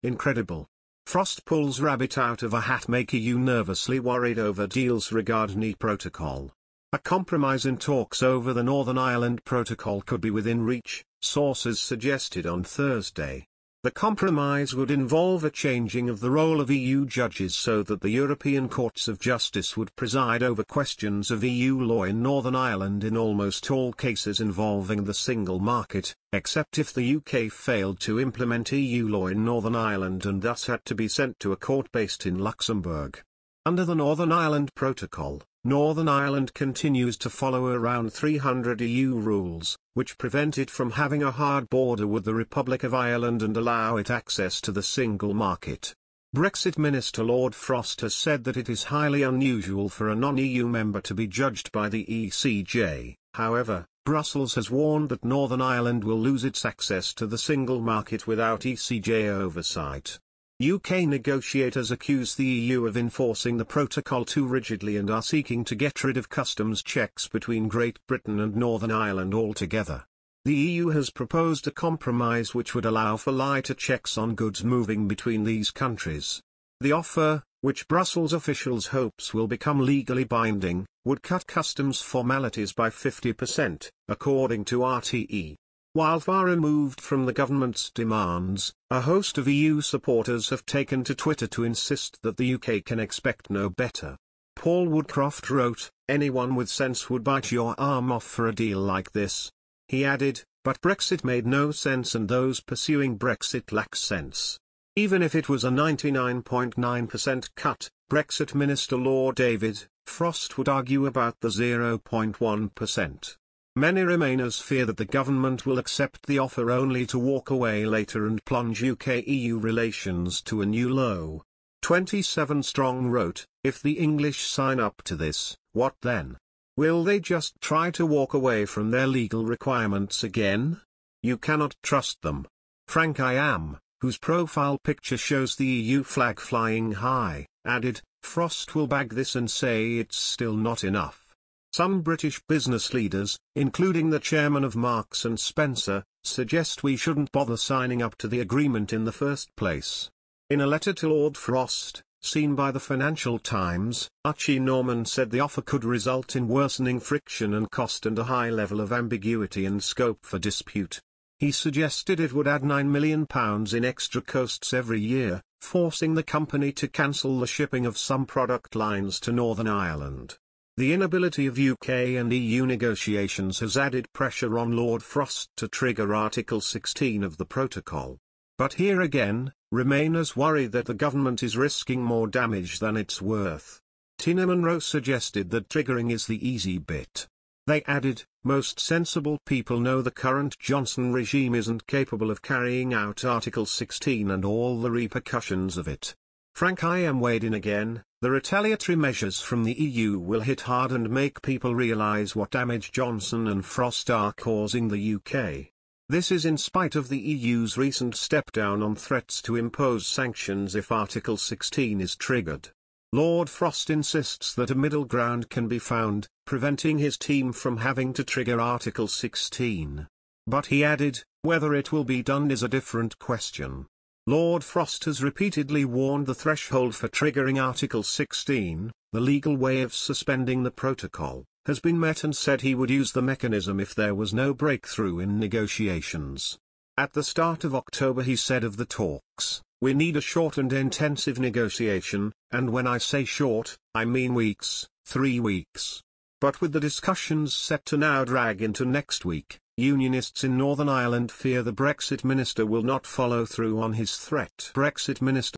incredible. Frost pulls rabbit out of a hat, make EU nervously worried over deals regarding the protocol. A compromise in talks over the Northern Ireland Protocol could be within reach, sources suggested on Thursday. The compromise would involve a changing of the role of EU judges so that the European Courts of Justice would preside over questions of EU law in Northern Ireland in almost all cases involving the single market, except if the UK failed to implement EU law in Northern Ireland and thus had to be sent to a court based in Luxembourg. Under the Northern Ireland Protocol, Northern Ireland continues to follow around 300 EU rules, which prevent it from having a hard border with the Republic of Ireland and allow it access to the single market. Brexit Minister Lord Frost has said that it is highly unusual for a non-EU member to be judged by the ECJ. However, Brussels has warned that Northern Ireland will lose its access to the single market without ECJ oversight. UK negotiators accuse the EU of enforcing the protocol too rigidly and are seeking to get rid of customs checks between Great Britain and Northern Ireland altogether. The EU has proposed a compromise which would allow for lighter checks on goods moving between these countries. The offer, which Brussels officials hopes will become legally binding, would cut customs formalities by 50%, according to RTE. While far removed from the government's demands, a host of EU supporters have taken to Twitter to insist that the UK can expect no better. Paul Woodcroft wrote, "Anyone with sense would bite your arm off for a deal like this." He added, "But Brexit made no sense and those pursuing Brexit lack sense." Even if it was a 99.9% cut, Brexit Minister Lord David Frost would argue about the 0.1%. Many Remainers fear that the government will accept the offer only to walk away later and plunge UK-EU relations to a new low. 27 Strong wrote, "If the English sign up to this, what then? Will they just try to walk away from their legal requirements again? You cannot trust them." Frank I Am, whose profile picture shows the EU flag flying high, added, "Frost will bag this and say it's still not enough." Some British business leaders, including the chairman of Marks and Spencer, suggest we shouldn't bother signing up to the agreement in the first place. In a letter to Lord Frost, seen by the Financial Times, Archie Norman said the offer could result in worsening friction and cost and a high level of ambiguity and scope for dispute. He suggested it would add £9 million in extra costs every year, forcing the company to cancel the shipping of some product lines to Northern Ireland. The inability of UK and EU negotiations has added pressure on Lord Frost to trigger Article 16 of the protocol. But here again, Remainers worry that the government is risking more damage than it's worth. Tina Monroe suggested that triggering is the easy bit. They added, "Most sensible people know the current Johnson regime isn't capable of carrying out Article 16 and all the repercussions of it." Frank I Am weighed in again, "The retaliatory measures from the EU will hit hard and make people realise what damage Johnson and Frost are causing the UK. This is in spite of the EU's recent step down on threats to impose sanctions if Article 16 is triggered." Lord Frost insists that a middle ground can be found, preventing his team from having to trigger Article 16. But he added, "Whether it will be done is a different question." Lord Frost has repeatedly warned the threshold for triggering Article 16, the legal way of suspending the protocol, has been met and said he would use the mechanism if there was no breakthrough in negotiations. At the start of October he said of the talks, "We need a short and intensive negotiation, and when I say short, I mean weeks, 3 weeks." But with the discussions set to now drag into next week, Unionists in Northern Ireland fear the Brexit minister will not follow through on his threat. Brexit Minister